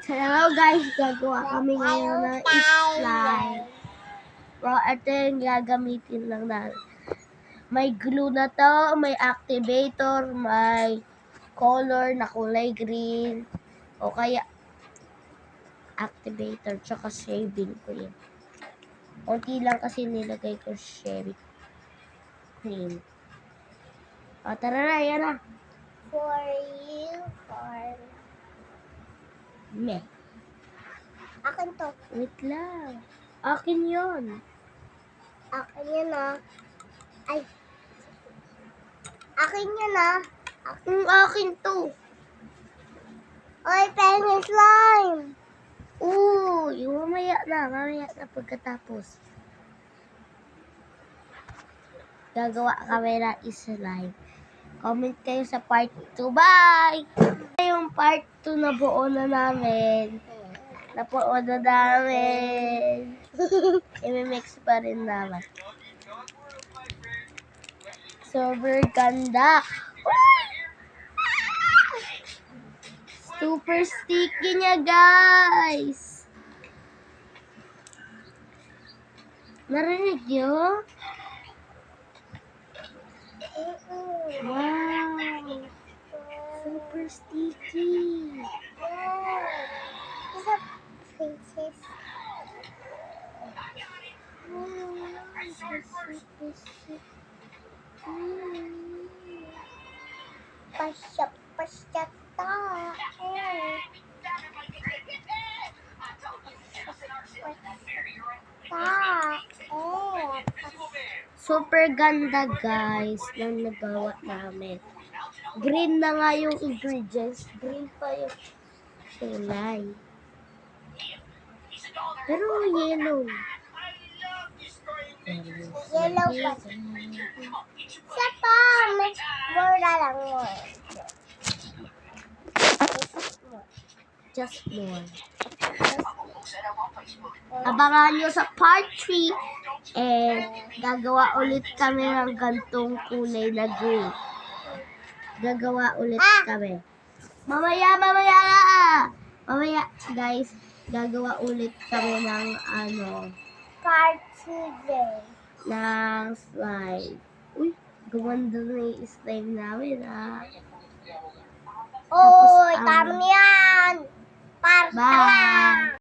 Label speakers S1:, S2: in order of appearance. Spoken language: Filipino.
S1: Hello guys, gagawa kami ngayon ng slime. Pero ito yung gagamitin lang natin. May glue na to, may activator, may color na kulay green, o kaya activator, tsaka shaving cream. Unti lang kasi nilagay ko shaving cream. O tara na, yan na.
S2: For you, for...
S1: Meh.
S2: Akin to.
S1: Wait lang. Akin yon.
S2: Akin yan ah. Ay. Akin yan ah.
S1: Akin to.
S2: Oy, pengen slime.
S1: Yung mamaya na pagkatapos. Gagawa kami ng slime. Comment kayo sa part 2. Bye! Yung part 2 na buo na namin. Nabuo na namin. I-mix pa rin namin. Super ganda. Super sticky niya, guys. Narinig niyo? Wow. Super sticky.
S2: It's a princess. Pasya ta.
S1: Super ganda, guys, nang nagawa namin. Green na nga yung ingredients. Green pa yung kulay. Pero yellow.
S2: Yellow pa. Isa pa. Mura lang mo.
S1: Just more. Abangan nyo sa part 3. And gagawa ulit kami ng gantong kulay na green. Gagawa ulit kami. Mamaya, guys, gagawa ulit kami ng
S2: Part 2 day.
S1: ng slime. Uy, gumanda na yung slime namin,
S2: Oy, tama yan. Part 2.
S1: Bye!